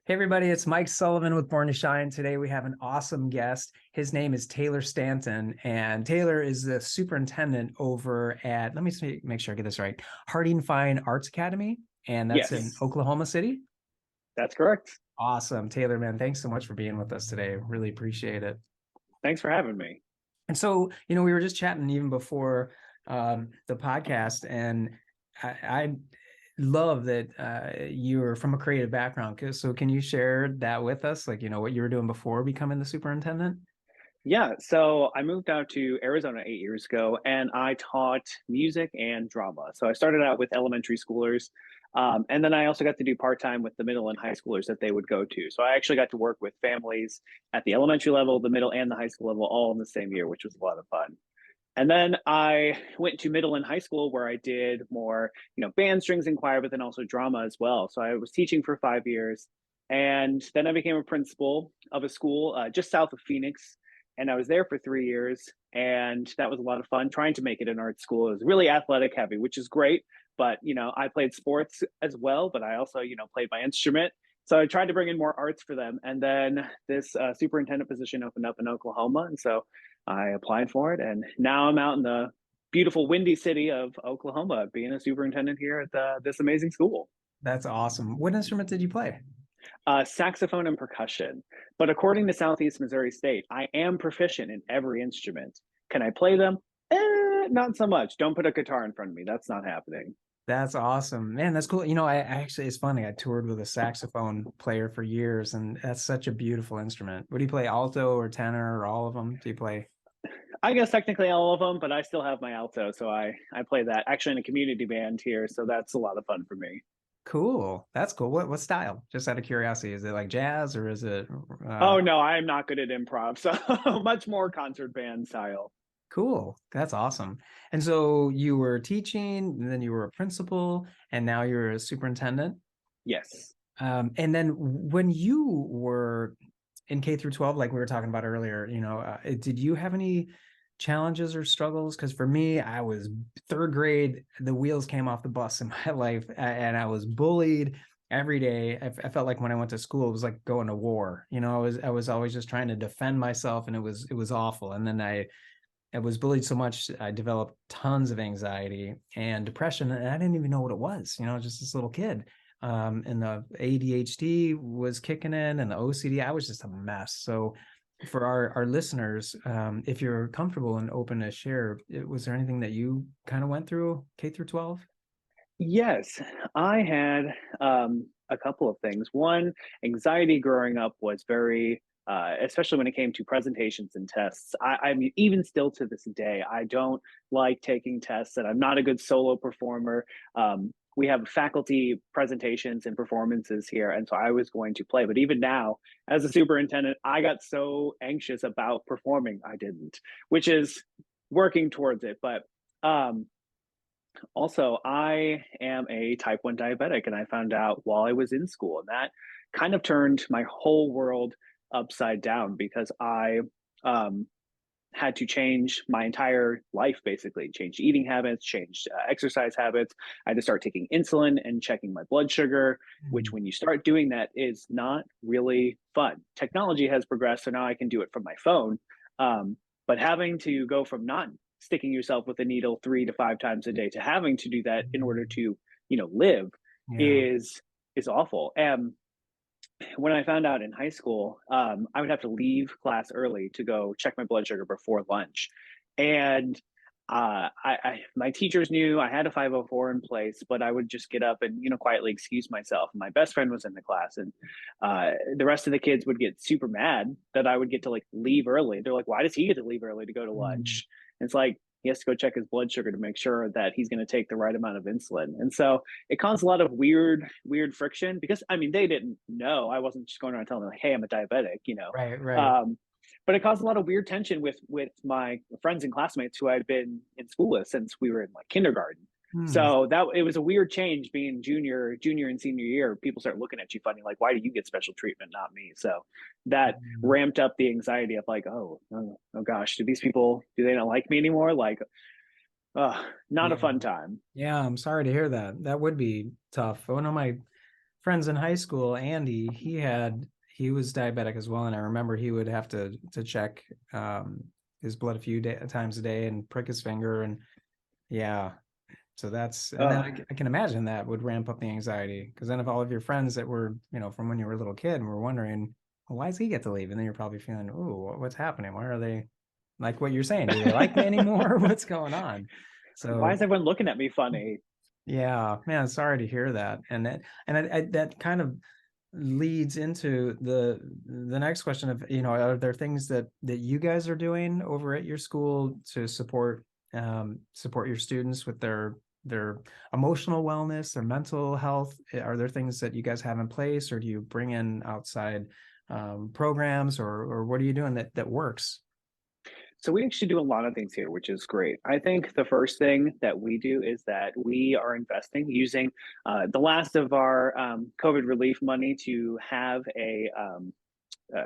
Hey everybody, it's Mike Sullivan with Born to Shine. Today we have an awesome guest. His name is Taylor Stanton, and Taylor is the superintendent over at, let me make sure I get this right, Harding Fine Arts Academy, and that's in Yes, Oklahoma City. that's correct. Awesome. Taylor, man, thanks so much for being with us today. Really appreciate it. Thanks for having me. And so, we were just chatting even before the podcast, and I love that you're from a creative background. So can you share that with us? Like, what you were doing before becoming the superintendent? Yeah, so I moved out to Arizona 8 years ago and I taught music and drama. So I started out with elementary schoolers. And then I also got to do part time with the middle and high schoolers that they would go to. So I actually got to work with families at the elementary level, the middle, and the high school level all in the same year, which was a lot of fun. And then I went to middle and high school where I did more, band, strings, and choir, but then also drama as well. So I was teaching for 5 years. And then I became a principal of a school just south of Phoenix. And I was there for 3 years. And that was a lot of fun trying to make it an art school. It was really athletic heavy, which is great. But, I played sports as well, but I also, played my instrument. So I tried to bring in more arts for them. And then this superintendent position opened up in Oklahoma. And so I applied for it, and now I'm out in the beautiful, windy city of Oklahoma, being a superintendent here at this amazing school. That's awesome. What instrument did you play? Saxophone and percussion. But according to Southeast Missouri State, I am proficient in every instrument. Can I play them? Not so much. Don't put a guitar in front of me. That's not happening. That's awesome, man. That's cool. I actually, it's funny. I toured with a saxophone player for years, and that's such a beautiful instrument. What do you play, alto or tenor or all of them? Do you play? I guess technically all of them, but I still have my alto, so I play that actually in a community band here, so that's a lot of fun for me. Cool. That's cool. What style? Just out of curiosity, is it like jazz or is it Oh no, I'm not good at improv, so much more concert band style. cool? That's awesome. And so you were teaching, and then you were a principal, and now you're a superintendent. Yes. And then when you were in K through 12, like we were talking about earlier, did you have any challenges or struggles? Because for me, I was third grade, the wheels came off the bus in my life, and I was bullied every day. I felt like when I went to school, it was like going to war. I was always just trying to defend myself, and it was awful. And then I was bullied so much, I developed tons of anxiety and depression, and I didn't even know what it was. Just this little kid. And the ADHD was kicking in, and the OCD. I was just a mess. So, for our listeners, if you're comfortable and open to share, was there anything that you kind of went through K through 12? Yes, I had a couple of things. One, anxiety growing up was very, especially when it came to presentations and tests. I'm even still to this day, I don't like taking tests, and I'm not a good solo performer. We have faculty presentations and performances here, and so I was going to play. But even now, as a superintendent, I got so anxious about performing, I didn't, which is working towards it. But also, I am a type 1 diabetic, and I found out while I was in school, and that kind of turned my whole world upside down because I um, had to change my entire life, basically change eating habits, change exercise habits. I had to start taking insulin and checking my blood sugar, which, Mm. when you start doing that, is not really fun. Technology has progressed, so now I can do it from my phone. But having to go from not sticking yourself with a needle 3 to 5 times a day to having to do that in order to, live Yeah. is awful. And when I found out in high school, I would have to leave class early to go check my blood sugar before lunch. And my teachers knew I had a 504 in place, but I would just get up and, quietly excuse myself. My best friend was in the class, and the rest of the kids would get super mad that I would get to like leave early. They're like, why does he get to leave early to go to Mm. lunch? And it's like, he has to go check his blood sugar to make sure that he's going to take the right amount of insulin. And so it caused a lot of weird friction because I mean they didn't know. I wasn't just going around telling them like, hey, I'm a diabetic. Right, right. Um, but it caused a lot of weird tension with my friends and classmates who I'd been in school with since we were in like kindergarten. Hmm. So that it was a weird change being junior and senior year. People start looking at you funny, like, why do you get special treatment, not me? So that Mm. ramped up the anxiety of like, oh gosh, do they not like me anymore? Like, not a Yeah. fun time. Yeah, I'm sorry to hear that. That would be tough. One of my friends in high school, Andy, he was diabetic as well, and I remember he would have to check his blood a few times a day and prick his finger, and yeah. So that's, and then Oh, I can imagine that would ramp up the anxiety, because then if all of your friends that were, from when you were a little kid and were wondering, well, why does he get to leave? And then you're probably feeling, oh, what's happening? Why are they like what you're saying? Do they like me anymore? What's going on? why So is everyone looking at me funny? yeah, man, sorry to hear that. That kind of leads into the next question of, are there things that you guys are doing over at your school to support your students with their emotional wellness, their mental health? Are there things that you guys have in place, or do you bring in outside programs, or what are you doing that works? So we actually do a lot of things here, which is great. I think the first thing that we do is that we are investing using the last of our COVID relief money to have uh,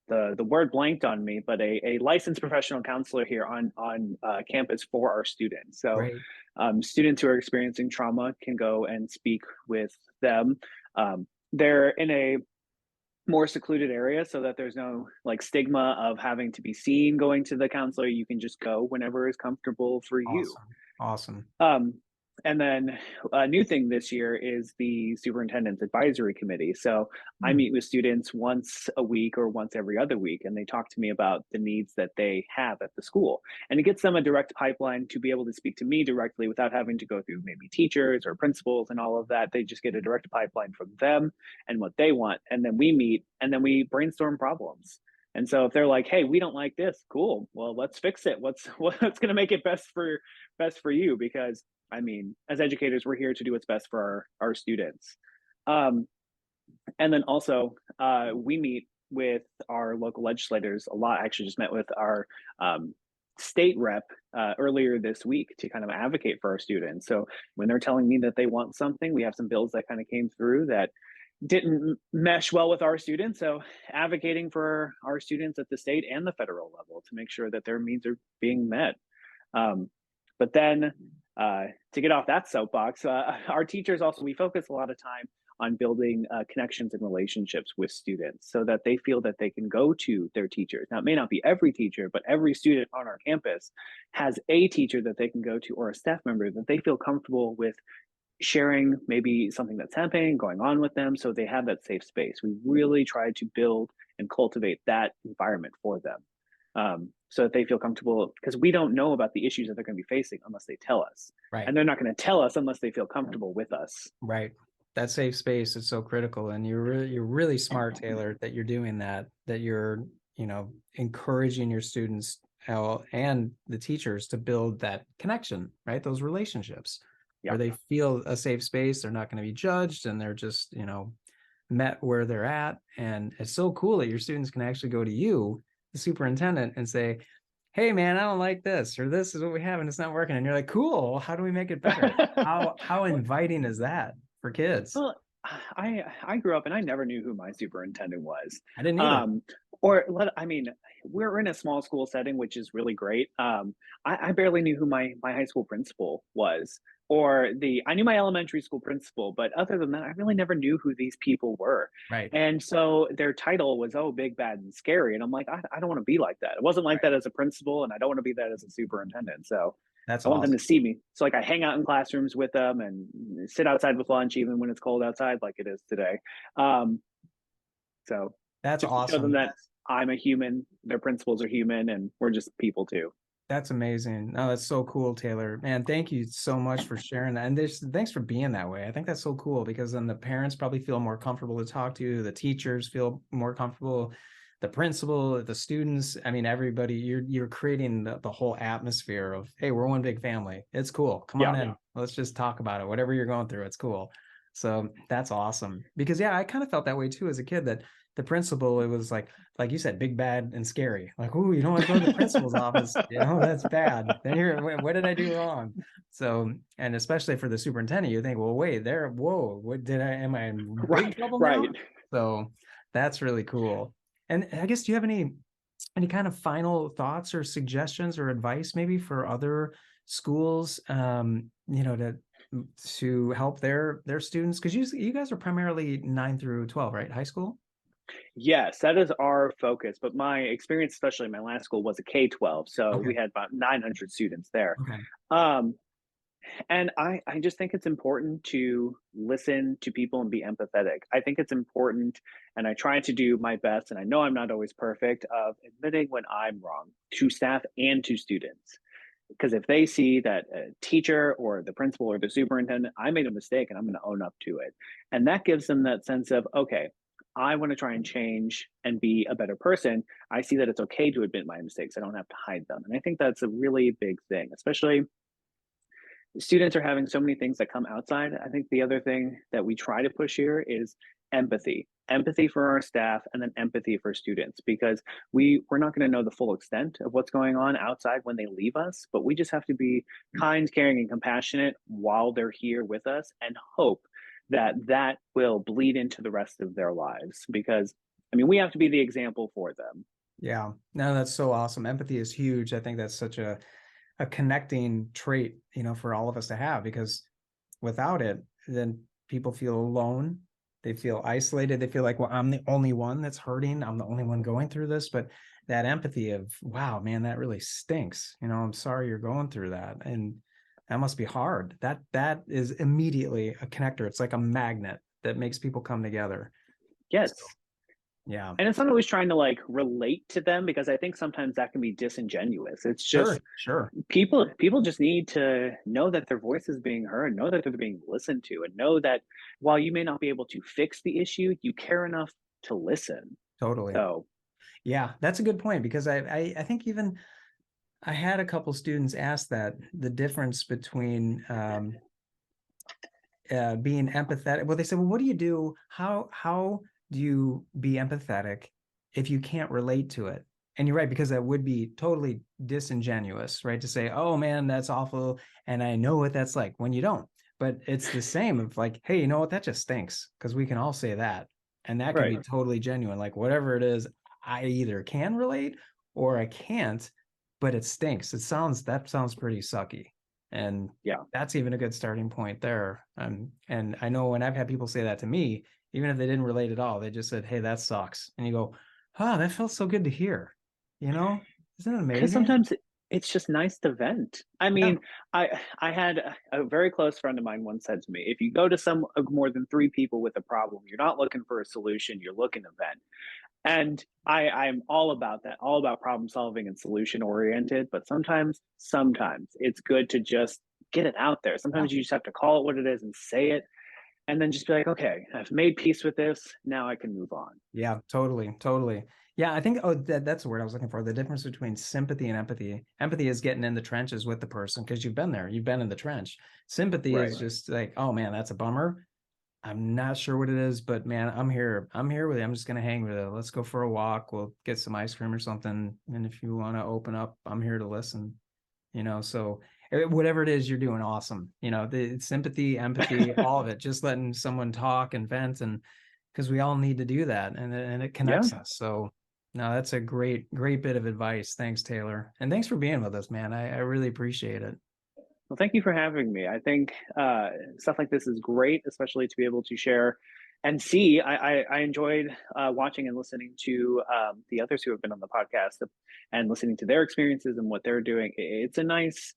the word blanked on me, but a licensed professional counselor here on campus for our students. So Great. students who are experiencing trauma can go and speak with them. They're in a more secluded area so that there's no like stigma of having to be seen going to the counselor. You can just go whenever is comfortable for you. Awesome. Awesome. Um, and then a new thing this year is the Superintendent's Advisory Committee. So I Hmm. meet with students once a week or once every other week, and they talk to me about the needs that they have at the school. And it gets them a direct pipeline to be able to speak to me directly without having to go through maybe teachers or principals and all of that. They just get a direct pipeline from them and what they want. And then we meet and then we brainstorm problems. And so if they're like, "Hey, we don't like this," cool. Well, let's fix it. What's going to make it best for you? Because I mean, as educators, we're here to do what's best for our students. Um, and then also, we meet with our local legislators a lot. I actually just met with our state rep earlier this week to kind of advocate for our students. So when they're telling me that they want something, we have some bills that kind of came through that didn't mesh well with our students. So advocating for our students at the state and the federal level to make sure that their needs are being met. Um, but then to get off that soapbox, our teachers also, we focus a lot of time on building connections and relationships with students so that they feel that they can go to their teachers. Now, it may not be every teacher, but every student on our campus has a teacher that they can go to or a staff member that they feel comfortable with sharing maybe something that's happening, going on with them, so they have that safe space. We really try to build and cultivate that environment for them so that they feel comfortable because we don't know about the issues that they're going to be facing unless they tell us. Right. And they're not going to tell us unless they feel comfortable with us. Right. That safe space is so critical. And you're really smart, Taylor, that you're doing that you're, encouraging your students and the teachers to build that connection, right? Those relationships where Yeah. they feel a safe space, they're not going to be judged, and they're just, met where they're at. And it's so cool that your students can actually go to you, the superintendent, and say, hey man, I don't like this, or this is what we have and it's not working. And you're like, cool, how do we make it better? How inviting is that for kids? Well, I grew up and I never knew who my superintendent was. I didn't either. Um, I mean, we're in a small school setting, which is really great. I barely knew who my high school principal was, or I knew my elementary school principal, but other than that, I really never knew who these people were. Right. And so their title was, oh, big, bad, and scary. And I'm like, I don't want to be like that. It wasn't like Right. that as a principal, and I don't want to be that as a superintendent. So That's I want them to awesome. see me. So like I hang out in classrooms with them and sit outside with lunch, even when it's cold outside, like it is today. Um, so That's just to show them awesome. that I'm a human, their principals are human, and we're just people too. That's amazing. No, that's so cool, Taylor. Man, thank you so much for sharing that. And thanks for being that way. I think that's so cool because then the parents probably feel more comfortable to talk to you. The teachers feel more comfortable. The principal, the students. I mean, everybody. You're creating the whole atmosphere of, hey, we're one big family. It's cool. Come on Yeah. in. Let's just talk about it. Whatever you're going through, it's cool. So that's awesome. Because yeah, I kind of felt that way too as a kid. That the principal, it was like you said, big bad and scary. Like, ooh, you don't want to go to the principal's office. That's bad. Then what did I do wrong? So, and especially for the superintendent, you think, well, wait, whoa, am I in big Right. trouble now? Right. So that's really cool. And I guess, do you have any kind of final thoughts or suggestions or advice maybe for other schools, to help their students? Because you guys are primarily 9 through 12, right? High school? Yes, that is our focus. But my experience, especially in my last school, was a K-12. So Okay. we had about 900 students there. Okay. Um, and I just think it's important to listen to people and be empathetic. I think it's important, and I try to do my best, and I know I'm not always perfect, of admitting when I'm wrong to staff and to students. Because if they see that a teacher or the principal or the superintendent, I made a mistake and I'm going to own up to it. And that gives them that sense of, okay, I want to try and change and be a better person. I see that it's okay to admit my mistakes. I don't have to hide them. And I think that's a really big thing, especially students are having so many things that come outside. I think the other thing that we try to push here is empathy for our staff, and then empathy for students, because we're not going to know the full extent of what's going on outside when they leave us, but we just have to be kind, caring, and compassionate while they're here with us, and hope that that will bleed into the rest of their lives, because I mean we have to be the example for them. Yeah. No, that's so awesome. Empathy is huge. I think that's such a connecting trait, for all of us to have, because without it, then people feel alone. They feel isolated. They feel like, well, I'm the only one that's hurting. I'm the only one going through this. But that empathy of, wow, man, that really stinks. I'm sorry you're going through that. And that must be hard. That is immediately a connector. It's like a magnet that makes people come together. So, Yes. yeah. And it's not always trying to like relate to them, because I think sometimes that can be disingenuous. It's Sure, just sure. people just need to know that their voice is being heard, know that they're being listened to, and know that while you may not be able to fix the issue, you care enough to listen. Totally. So Yeah, that's a good point, because I think even I had a couple students ask that the difference between being empathetic. Well, they said, well, what do you do? How do you be empathetic if you can't relate to it? And you're right, because that would be totally disingenuous, right? To say, oh man, that's awful. And I know what that's like when you don't. But it's the same of like, hey, you know what? That just stinks, because we can all say that. And that can be right. totally genuine. Like whatever it is, I either can relate or I can't, but it stinks. That sounds pretty sucky. And Yeah. that's even a good starting point there. And I know when I've had people say that to me, even if they didn't relate at all, they just said, hey, that sucks. And you go, oh, that felt so good to hear. You know, isn't it Because amazing? sometimes it's just nice to vent. I Yeah, mean, I had a very close friend of mine once said to me, if you go to some more than three people with a problem, you're not looking for a solution, you're looking to vent. And I'm all about that, all about problem solving and solution oriented. But sometimes it's good to just get it out there. yeah, Sometimes you just have to call it what it is and say it, and then just be like, okay, I've made peace with this. Now I can move on. yeah, totally, totally. Yeah, I think that's the word I was looking for. The difference between sympathy and empathy. Empathy is getting in the trenches with the person because you've been there, you've been in the trench. Sympathy is Right. just like, oh man, that's a bummer. I'm not sure what it is, but man, I'm here. I'm here with you. I'm just gonna hang with it. Let's go for a walk. We'll get some ice cream or something. And if you want to open up, I'm here to listen. So whatever it is you're doing, awesome. The sympathy, empathy, all of it. Just letting someone talk and vent, and because we all need to do that, and it Yeah. connects us. So no, that's a great bit of advice. Thanks, Taylor, and thanks for being with us, man. I really appreciate it. Well, thank you for having me. I think stuff like this is great, especially to be able to share and see. I enjoyed watching and listening to the others who have been on the podcast, and listening to their experiences and what they're doing. It's a nice,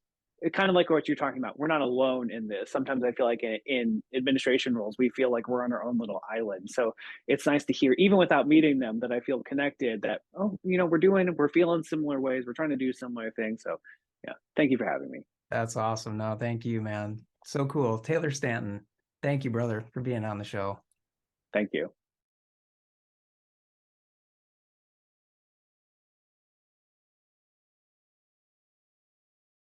kind of like what you're talking about. We're not alone in this. Sometimes I feel like in administration roles, we feel like we're on our own little island. So it's nice to hear, even without meeting them, that I feel connected, that, oh, we're feeling similar ways. We're trying to do similar things. So yeah, thank you for having me. That's awesome. No, thank you, man. So cool. Taylor Stanton. Thank you, brother, for being on the show. Thank you.